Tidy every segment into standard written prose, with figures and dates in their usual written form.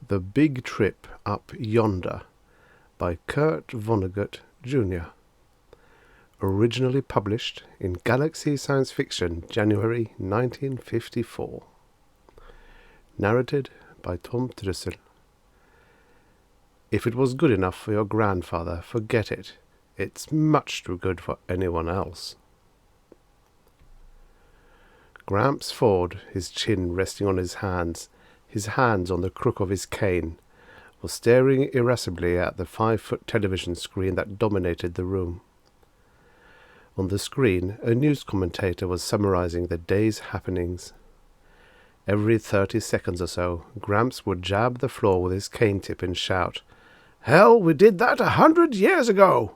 The Big Trip Up Yonder by Kurt Vonnegut, Jr. Originally published in Galaxy Science Fiction, January 1954. Narrated by Tom Trussel. If it was good enough for your grandfather, forget it. It's much too good for anyone else. Gramps Ford, his chin resting on his hands on the crook of his cane, was staring irascibly at the 5-foot television screen that dominated the room. On the screen, a news commentator was summarizing the day's happenings. Every 30 seconds or so, Gramps would jab the floor with his cane tip and shout, "Hell, we did that 100 years ago!"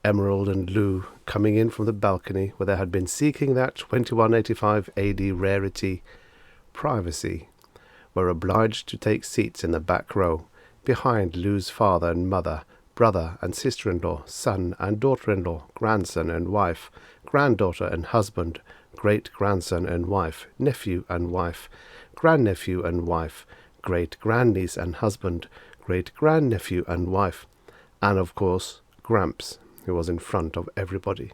Emerald and Lou, coming in from the balcony where they had been seeking that 2185 AD rarity, privacy, were obliged to take seats in the back row, behind Lou's father and mother, brother and sister-in-law, son and daughter-in-law, grandson and wife, granddaughter and husband, great-grandson and wife, nephew and wife, grandnephew and wife, great-grandniece and husband, great-grandnephew and wife, and, of course, Gramps, who was in front of everybody.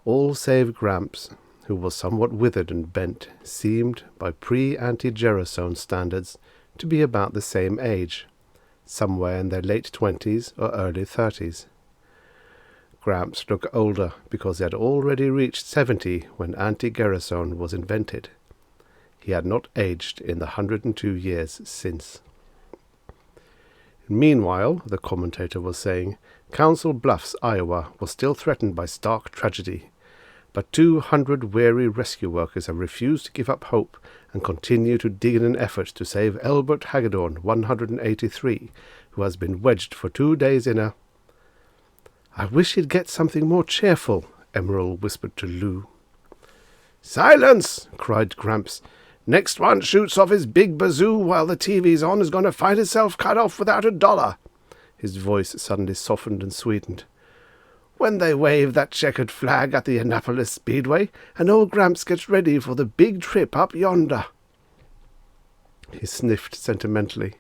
All save Gramps, who was somewhat withered and bent, seemed, by pre-anti-Gerasone standards, to be about the same age, somewhere in their late 20s or early 30s. Gramps looked older because he had already reached 70 when anti-Gerasone was invented. He had not aged in the 102 years since. Meanwhile, the commentator was saying, Council Bluffs, Iowa, was still threatened by stark tragedy, but 200 weary rescue workers have refused to give up hope and continue to dig in an effort to save Elbert Hagedorn, 183, who has been wedged for 2 days in a... "I wish he'd get something more cheerful," Emerald whispered to Lou. "Silence!" cried Gramps. "Next one shoots off his big bazoo while the TV's on is going to find himself cut off without $1. His voice suddenly softened and sweetened. "When they wave that checkered flag at the Annapolis Speedway, and old Gramps gets ready for the big trip up yonder." He sniffed sentimentally,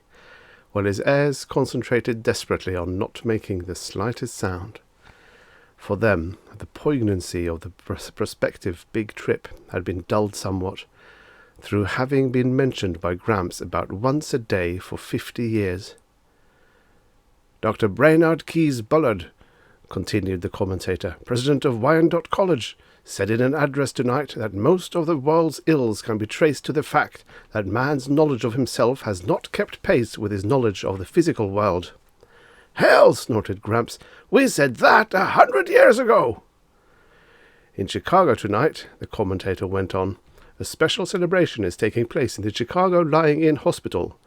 while his heirs concentrated desperately on not making the slightest sound. For them, the poignancy of the prospective big trip had been dulled somewhat, through having been mentioned by Gramps about once a day for 50 years. "Dr. Brainard Keyes Bullard," continued the commentator, "president of Wyandotte College, said in an address tonight that most of the world's ills can be traced to the fact that man's knowledge of himself has not kept pace with his knowledge of the physical world." "Hell!" snorted Gramps. "We said that 100 years ago!" "In Chicago tonight," the commentator went on, "a special celebration is taking place in the Chicago Lying-In Hospital.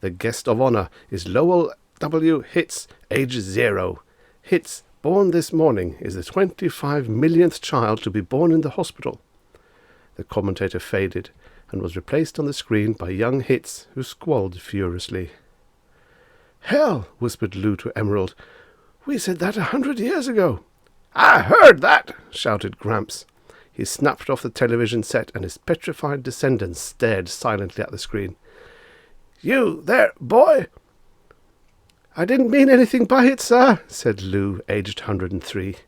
The guest of honor is Lowell W. Hitz, age 0. Hitz, born this morning, is the 25 millionth child to be born in the hospital." The commentator faded and was replaced on the screen by young Hitz, who squalled furiously. "Hell!" whispered Lou to Emerald. "We said that 100 years ago." "I heard that!" shouted Gramps. He snapped off the television set, and his petrified descendants stared silently at the screen. "You there, boy?" "I didn't mean anything by it, sir," said Lou, aged 103.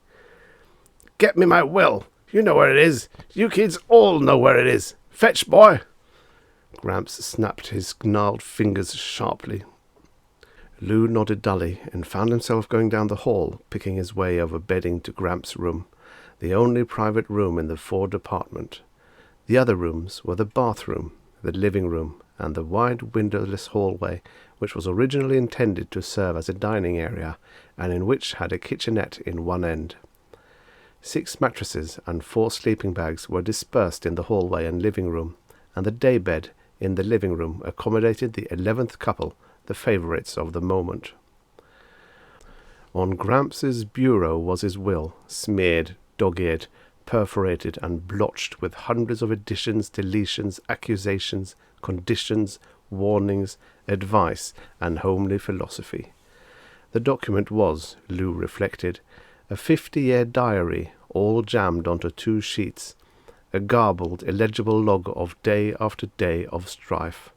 "Get me my will. You know where it is. You kids all know where it is. Fetch, boy." Gramps snapped his gnarled fingers sharply. Lou nodded dully and found himself going down the hall, picking his way over bedding to Gramps' room, the only private room in the Ford apartment. The other rooms were the bathroom, the living room, and the wide windowless hallway, which was originally intended to serve as a dining area, and in which had a kitchenette in one end. 6 mattresses and 4 sleeping bags were dispersed in the hallway and living room, and the daybed in the living room accommodated the 11th couple, the favourites of the moment. On Gramps' bureau was his will, smeared, dog-eared, perforated and blotched with hundreds of additions, deletions, accusations, conditions, warnings, advice, and homely philosophy. The document was, Lou reflected, a 50-year diary, all jammed onto 2 sheets, a garbled, illegible log of day after day of strife.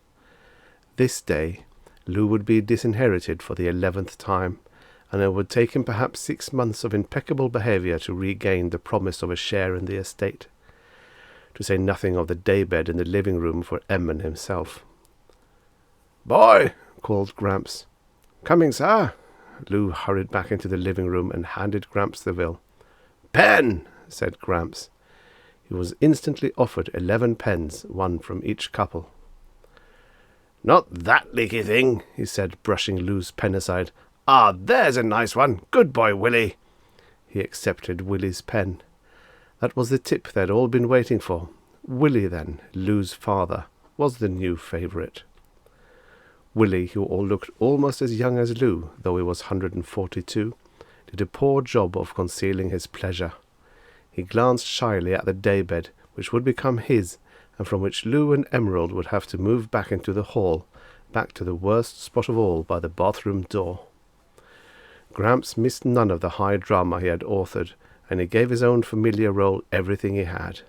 This day, Lou would be disinherited for the 11th time, and it would take him perhaps 6 months of impeccable behaviour to regain the promise of a share in the estate, to say nothing of the daybed in the living room for Em and himself. "Boy!" called Gramps. "Coming, sir." Lou hurried back into the living room and handed Gramps the will. "Pen!" said Gramps. He was instantly offered 11 pens, one from each couple. "Not that leaky thing," he said, brushing Lou's pen aside. "Ah, there's a nice one. Good boy, Willie." He accepted Willie's pen. That was the tip they'd all been waiting for. Willie, then, Lou's father, was the new favourite. Willie, who looked almost as young as Lou, though he was 142, did a poor job of concealing his pleasure. He glanced shyly at the daybed, which would become his, and from which Lou and Emerald would have to move back into the hall, back to the worst spot of all by the bathroom door. Gramps missed none of the high drama he had authored, and he gave his own familiar role everything he had,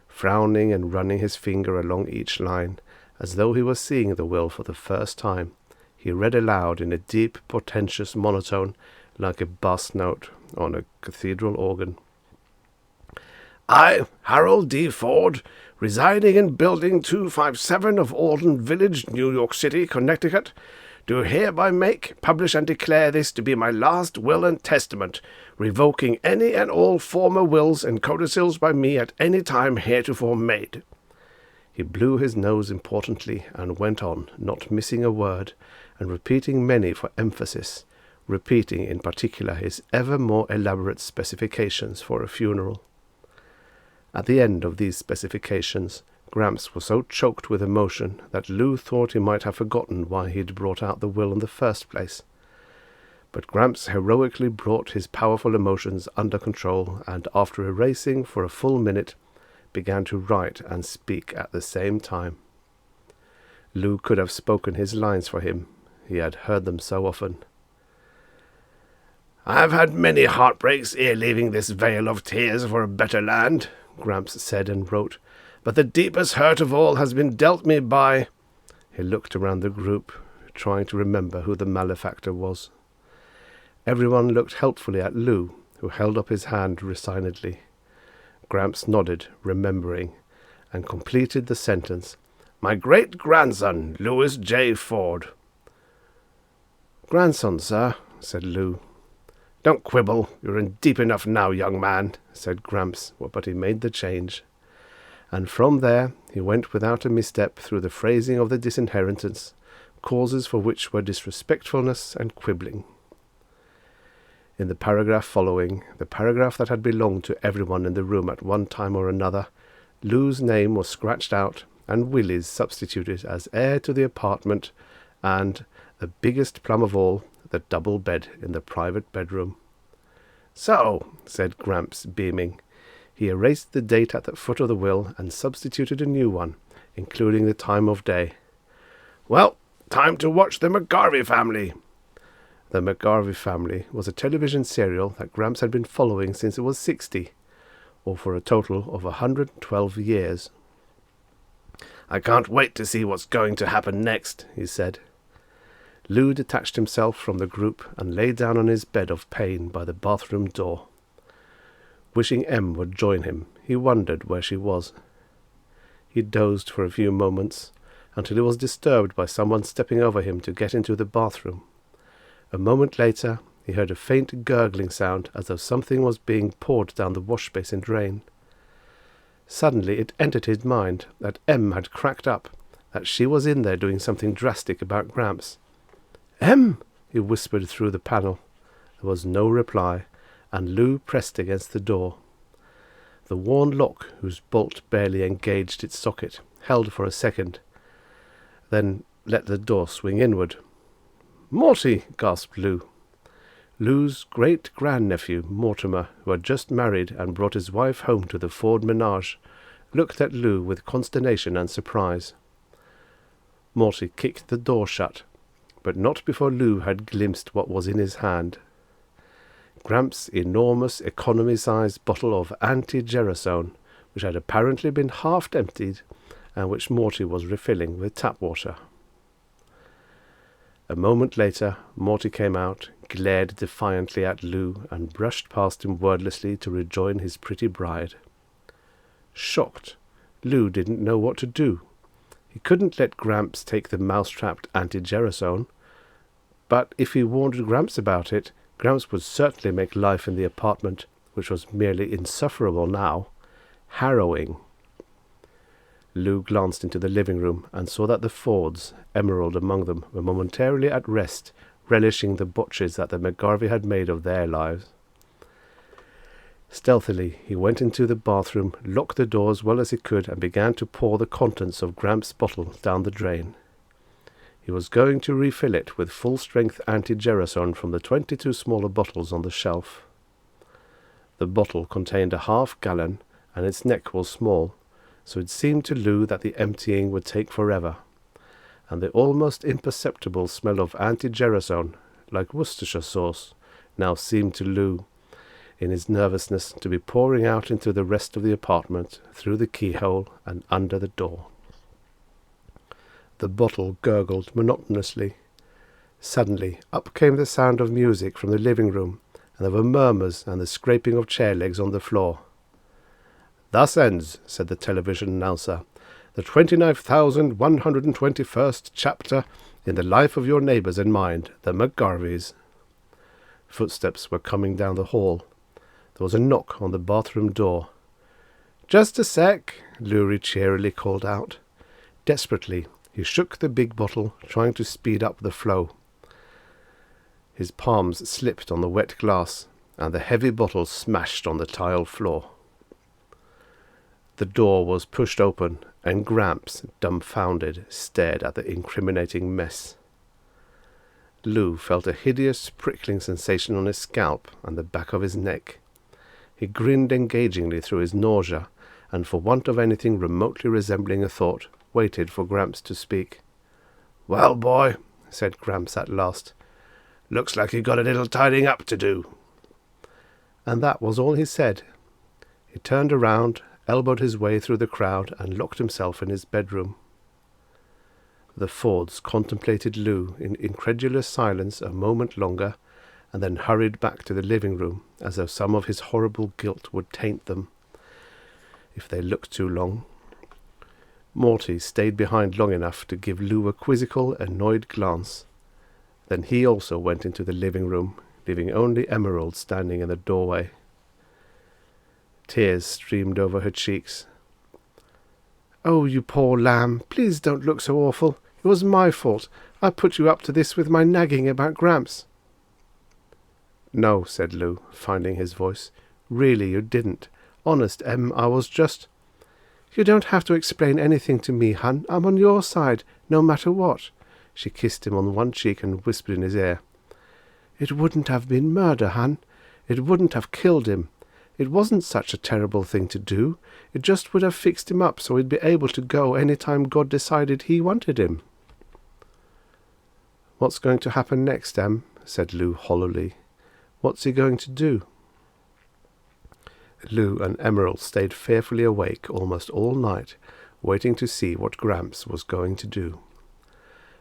frowning and running his finger along each line, as though he were seeing the will for the first time. He read aloud in a deep, portentous monotone, like a bass note on a cathedral organ. "I, Harold D. Ford, residing in Building 257 of Alden Village, New York City, Connecticut, do hereby make, publish, and declare this to be my last will and testament, revoking any and all former wills and codicils by me at any time heretofore made." He blew his nose importantly and went on, not missing a word, and repeating many for emphasis, repeating in particular his ever more elaborate specifications for a funeral. At the end of these specifications, Gramps was so choked with emotion that Lou thought he might have forgotten why he had brought out the will in the first place. But Gramps heroically brought his powerful emotions under control, and after erasing for a full minute, began to write and speak at the same time. Lou could have spoken his lines for him. He had heard them so often. "I've had many heartbreaks ere leaving this vale of tears for a better land," Gramps said and wrote, "but the deepest hurt of all has been dealt me by—" He looked around the group, trying to remember who the malefactor was. Everyone looked helpfully at Lou, who held up his hand resignedly. Gramps nodded, remembering, and completed the sentence, "My great-grandson, Louis J. Ford." "Grandson, sir," said Lou. "Don't quibble. You're in deep enough now, young man," said Gramps, but he made the change. And from there he went without a misstep through the phrasing of the disinheritance, causes for which were disrespectfulness and quibbling. In the paragraph following, the paragraph that had belonged to everyone in the room at one time or another, Lou's name was scratched out and Willie's substituted as heir to the apartment, and, the biggest plum of all, the double bed in the private bedroom. "So," said Gramps, beaming. He erased the date at the foot of the will and substituted a new one, including the time of day. "Well, time to watch the McGarvey Family." The McGarvey Family was a television serial that Gramps had been following since it was 60, or for a total of 112 years. "I can't wait to see what's going to happen next," he said. Lou detached himself from the group and lay down on his bed of pain by the bathroom door. Wishing Em would join him, he wondered where she was. He dozed for a few moments, until he was disturbed by someone stepping over him to get into the bathroom. A moment later, he heard a faint gurgling sound as though something was being poured down the wash-basin drain. Suddenly it entered his mind that Em had cracked up, that she was in there doing something drastic about Gramps. "Em!" he whispered through the panel. There was no reply, and Lou pressed against the door. The worn lock, whose bolt barely engaged its socket, held for a second, then let the door swing inward. "Morty!" gasped Lou. Lou's great-grandnephew, Mortimer, who had just married and brought his wife home to the Ford menage, looked at Lou with consternation and surprise. Morty kicked the door shut, but not before Lou had glimpsed what was in his hand. Gramps' enormous economy-sized bottle of anti-gerasone, which had apparently been half emptied, and which Morty was refilling with tap water. A moment later, Morty came out, glared defiantly at Lou, and brushed past him wordlessly to rejoin his pretty bride. Shocked, Lou didn't know what to do. He couldn't let Gramps take the mouse-trapped anti-gerasone, but if he warned Gramps about it, Gramps would certainly make life in the apartment, which was merely insufferable now, harrowing. Lou glanced into the living room and saw that the Fords, Emerald among them, were momentarily at rest, relishing the botches that the McGarvey had made of their lives. Stealthily, he went into the bathroom, locked the door as well as he could, and began to pour the contents of Gramps' bottle down the drain. He was going to refill it with full-strength anti-gerasone from the 22 smaller bottles on the shelf. The bottle contained a half-gallon, and its neck was small, so it seemed to Lou that the emptying would take forever, and the almost imperceptible smell of anti-gerasone, like Worcestershire sauce, now seemed to Lou, in his nervousness, to be pouring out into the rest of the apartment, through the keyhole and under the door. The bottle gurgled monotonously. Suddenly, up came the sound of music from the living room, and there were murmurs and the scraping of chair legs on the floor. "Thus ends," said the television announcer, "the 29,121st chapter in the life of your neighbours and mine, the McGarveys." Footsteps were coming down the hall. There was a knock on the bathroom door. "Just a sec," Lurie cheerily called out. Desperately, he shook the big bottle, trying to speed up the flow. His palms slipped on the wet glass, and the heavy bottle smashed on the tile floor. The door was pushed open, and Gramps, dumbfounded, stared at the incriminating mess. Lou felt a hideous prickling sensation on his scalp and the back of his neck. He grinned engagingly through his nausea, and for want of anything remotely resembling a thought, waited for Gramps to speak. "Well, boy," said Gramps at last, "looks like you got a little tidying up to do." And that was all he said. He turned around, elbowed his way through the crowd, and locked himself in his bedroom. The Fords contemplated Lou in incredulous silence a moment longer, and then hurried back to the living room, as though some of his horrible guilt would taint them, if they looked too long. Morty stayed behind long enough to give Lou a quizzical, annoyed glance. Then he also went into the living room, leaving only Emerald standing in the doorway. Tears streamed over her cheeks. "Oh, you poor lamb, please don't look so awful. It was my fault. I put you up to this with my nagging about Gramps." "No," said Lou, finding his voice. "Really, you didn't. Honest, Em, I was just—" "You don't have to explain anything to me, hun. I'm on your side, no matter what." She kissed him on one cheek and whispered in his ear. "It wouldn't have been murder, hun. It wouldn't have killed him. It wasn't such a terrible thing to do. It just would have fixed him up so he'd be able to go any time God decided he wanted him." "What's going to happen next, Em?" said Lou hollowly. "What's he going to do?" Lou and Emerald stayed fearfully awake almost all night, waiting to see what Gramps was going to do.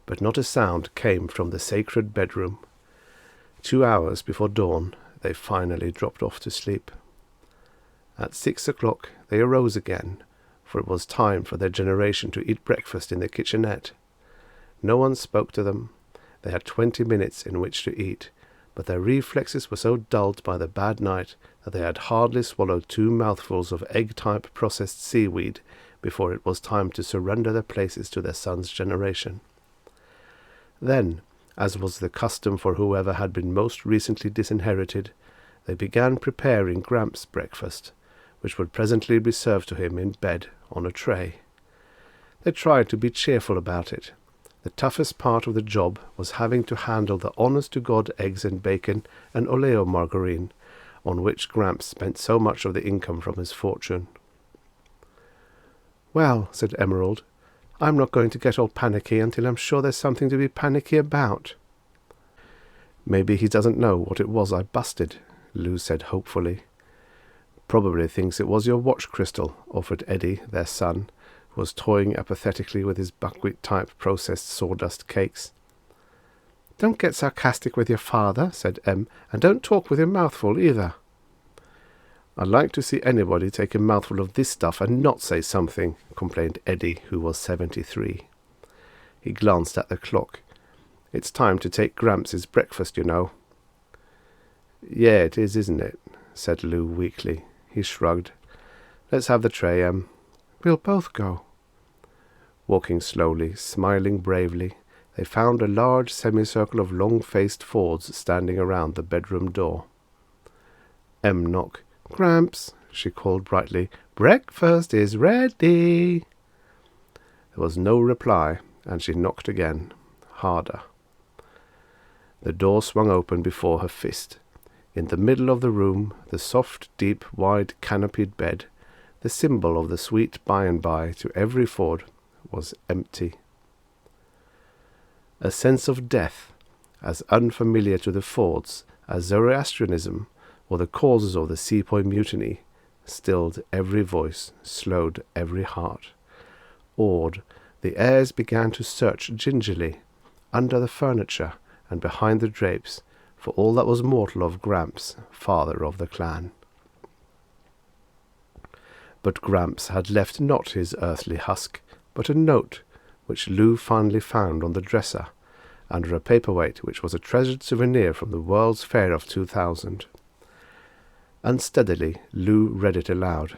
But not a sound came from the sacred bedroom. 2 hours before dawn, they finally dropped off to sleep. At 6 o'clock they arose again, for it was time for their generation to eat breakfast in the kitchenette. No one spoke to them. They had 20 minutes in which to eat, but their reflexes were so dulled by the bad night that they had hardly swallowed 2 mouthfuls of egg-type processed seaweed before it was time to surrender their places to their son's generation. Then, as was the custom for whoever had been most recently disinherited, they began preparing Gramps' breakfast, which would presently be served to him in bed on a tray. They tried to be cheerful about it. The toughest part of the job was having to handle the honest-to-God eggs and bacon and oleomargarine, on which Gramps spent so much of the income from his fortune. "Well," said Emerald, "I'm not going to get all panicky until I'm sure there's something to be panicky about." "Maybe he doesn't know what it was I busted," Lou said hopefully. "Probably thinks it was your watch crystal," offered Eddie, their son, who was toying apathetically with his buckwheat-type processed sawdust cakes. "Don't get sarcastic with your father," said Em, "and don't talk with your mouth full either." "I'd like to see anybody take a mouthful of this stuff and not say something," complained Eddie, who was 73. He glanced at the clock. "It's time to take Gramps' breakfast, you know." "Yeah, it is, isn't it?" said Lou weakly. He shrugged. "Let's have the tray, Em." "We'll both go." Walking slowly, smiling bravely, they found a large semicircle of long-faced Fords standing around the bedroom door. Em knocked. "Gramps," she called brightly, "breakfast is ready." There was no reply, and she knocked again, harder. The door swung open before her fist. In the middle of the room, the soft, deep, wide, canopied bed, the symbol of the sweet by-and-by to every Ford, was empty. A sense of death, as unfamiliar to the Fords as Zoroastrianism or the causes of the Sepoy Mutiny, stilled every voice, slowed every heart. Awed, the heirs began to search gingerly, under the furniture and behind the drapes, for all that was mortal of Gramps, father of the clan. But Gramps had left not his earthly husk, but a note, which Lou finally found on the dresser, under a paperweight which was a treasured souvenir from the World's Fair of 2000. Unsteadily, Lou read it aloud.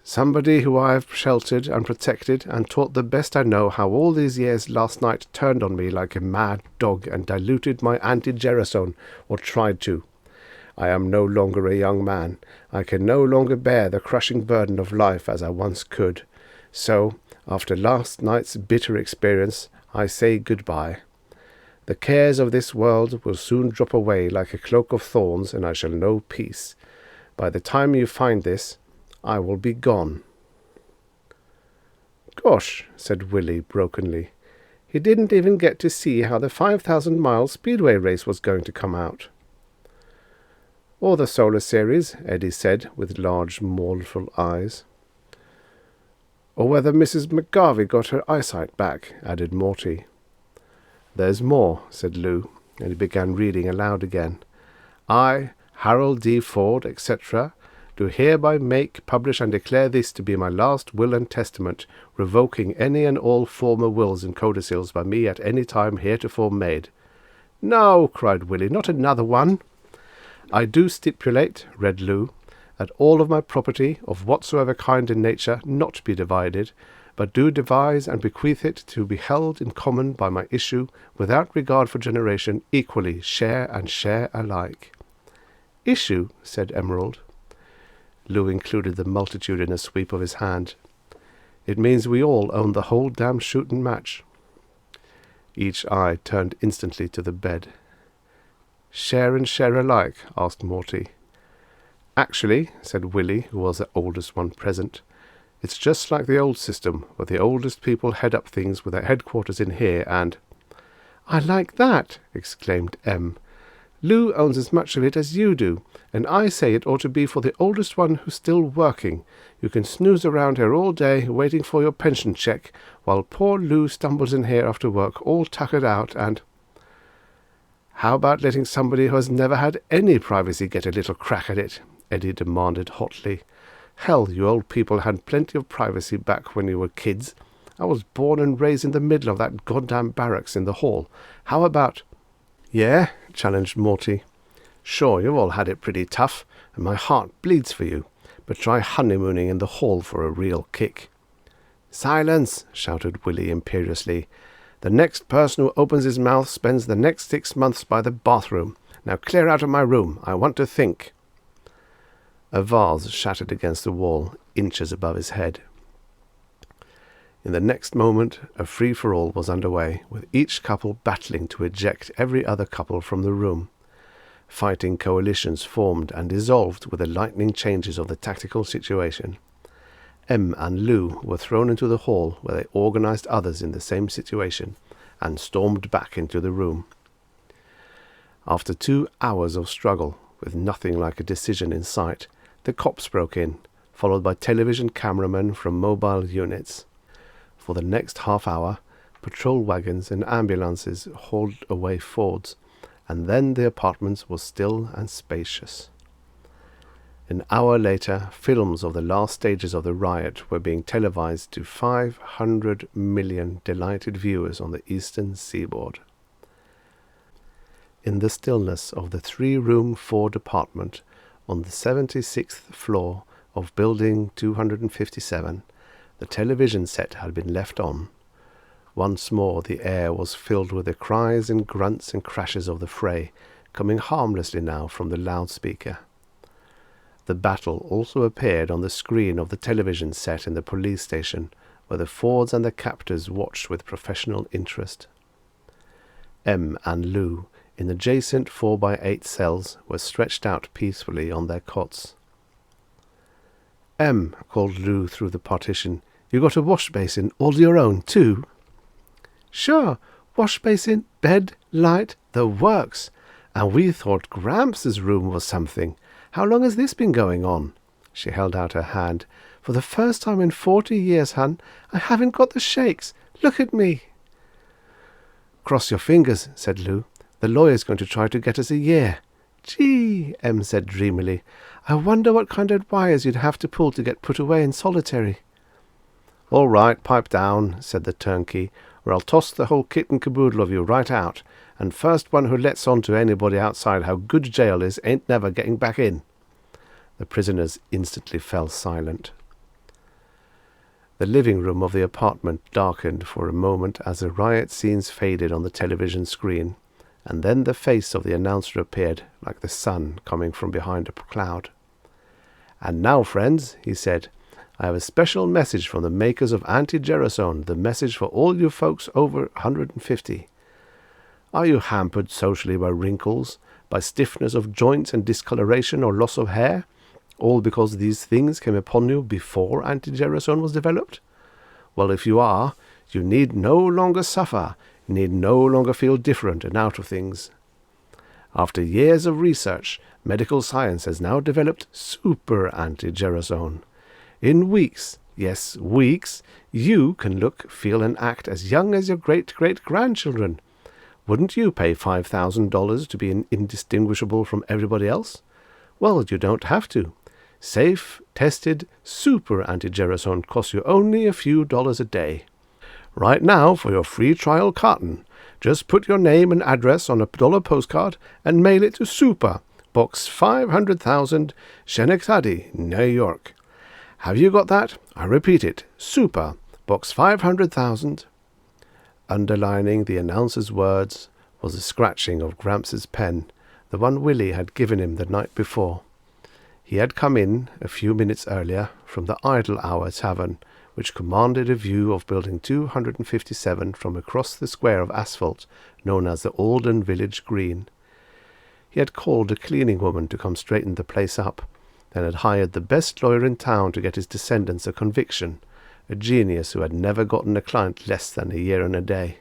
"Somebody who I have sheltered and protected and taught the best I know how all these years last night turned on me like a mad dog and diluted my anti-gerasone, or tried to. I am no longer a young man. I can no longer bear the crushing burden of life as I once could. So, after last night's bitter experience, I say goodbye. The cares of this world will soon drop away like a cloak of thorns, and I shall know peace. By the time you find this, I will be gone." "Gosh," said Willie brokenly. "He didn't even get to see how the 5,000-mile speedway race was going to come out." "Or the Solar Series," Eddie said, with large, mournful eyes. "Or whether Mrs. McGarvey got her eyesight back," added Morty. "There's more," said Lou, and he began reading aloud again. "I, Harold D. Ford, etc., do hereby make, publish, and declare this to be my last will and testament, revoking any and all former wills and codicils by me at any time heretofore made." "No," cried Willie, "not another one." "I do stipulate," read Lou, "that all of my property, of whatsoever kind and nature, not be divided, but do devise and bequeath it to be held in common by my issue, without regard for generation, equally, share and share alike." "Issue?" said Emerald. Lou included the multitude in a sweep of his hand. "It means we all own the whole damn shooting match." Each eye turned instantly to the bed. "Share and share alike?" asked Morty. "Actually," said Willie, who was the oldest one present, "it's just like the old system, where the oldest people head up things with their headquarters in here, and—" "I like that!" exclaimed Em. "Lou owns as much of it as you do, and I say it ought to be for the oldest one who's still working. You can snooze around here all day, waiting for your pension check, while poor Lou stumbles in here after work, all tuckered out, and—" "How about letting somebody who has never had any privacy get a little crack at it?" Eddie demanded hotly. "Hell, you old people had plenty of privacy back when you were kids. I was born and raised in the middle of that goddamn barracks in the hall. How about—" "Yeah?" challenged Morty. "Sure, you've all had it pretty tough, and my heart bleeds for you, but try honeymooning in the hall for a real kick." "Silence!" shouted Willie imperiously. "The next person who opens his mouth spends the next 6 months by the bathroom. Now clear out of my room. I want to think." A vase shattered against the wall, inches above his head. In the next moment, a free-for-all was underway, with each couple battling to eject every other couple from the room. Fighting coalitions formed and dissolved with the lightning changes of the tactical situation. Em and Lou were thrown into the hall, where they organized others in the same situation, and stormed back into the room. After 2 hours of struggle, with nothing like a decision in sight, the cops broke in, followed by television cameramen from mobile units. For the next half hour, patrol wagons and ambulances hauled away Fords, and then the apartment was still and spacious. An hour later, films of the last stages of the riot were being televised to 500 million delighted viewers on the eastern seaboard. In the stillness of the 3-room Ford apartment on the 76th floor of Building 257, the television set had been left on. Once more the air was filled with the cries and grunts and crashes of the fray, coming harmlessly now from the loudspeaker. The battle also appeared on the screen of the television set in the police station, where the Fords and their captors watched with professional interest. Em and Lou, in adjacent 4x8 cells, were stretched out peacefully on their cots. "Em," called Lou through the partition, "you got a wash basin all your own, too?" "Sure, wash basin, bed, light, the works. And we thought Gramps' room was something. How long has this been going on?" She held out her hand. "For the first time in 40 years, hun, I haven't got the shakes. Look at me." "Cross your fingers," said Lou. "The lawyer's going to try to get us a year." "Gee," Em said dreamily, "I wonder what kind of wires you'd have to pull to get put away in solitary." "All right, pipe down," said the turnkey, "or I'll toss the whole kit and caboodle of you right out, and first one who lets on to anybody outside how good jail is ain't never getting back in." The prisoners instantly fell silent. The living room of the apartment darkened for a moment as the riot scenes faded on the television screen, and then the face of the announcer appeared, like the sun coming from behind a cloud. "And now, friends," he said, "I have a special message from the makers of anti-gerasone, the message for all you folks over 150. Are you hampered socially by wrinkles, by stiffness of joints and discoloration or loss of hair, all because these things came upon you before anti-gerasone was developed? Well, if you are, you need no longer suffer, you need no longer feel different and out of things. After years of research, medical science has now developed super anti-gerasone. In weeks, yes, weeks, you can look, feel and act as young as your great-great-grandchildren. Wouldn't you pay $5,000 to be indistinguishable from everybody else? Well, you don't have to. Safe, tested, super anti-gerasone costs you only a few dollars a day. Right now, for your free trial carton, just put your name and address on a $1 postcard and mail it to Super, Box 500,000, Schenectady, New York. Have you got that? I repeat it. Super, Box 500,000. Underlining the announcer's words was the scratching of Gramps' pen, the one Willie had given him the night before. He had come in, a few minutes earlier, from the Idle Hour Tavern, which commanded a view of Building 257 from across the square of asphalt known as the Alden Village Green. He had called a cleaning woman to come straighten the place up, then had hired the best lawyer in town to get his descendants a conviction, a genius who had never gotten a client less than a year and a day.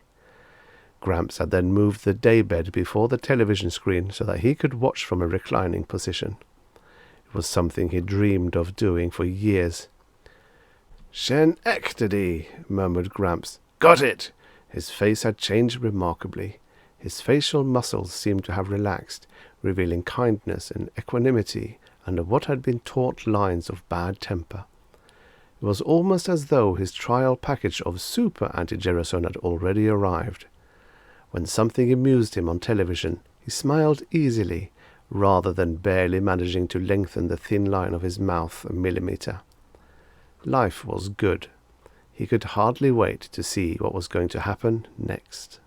Gramps had then moved the daybed before the television screen so that he could watch from a reclining position. It was something he dreamed of doing for years. "Schenectady," murmured Gramps. "Got it!" His face had changed remarkably. His facial muscles seemed to have relaxed, revealing kindness and equanimity under what had been taut lines of bad temper. It was almost as though his trial package of super anti-gerasone had already arrived. When something amused him on television, he smiled easily, rather than barely managing to lengthen the thin line of his mouth a millimeter. Life was good. He could hardly wait to see what was going to happen next.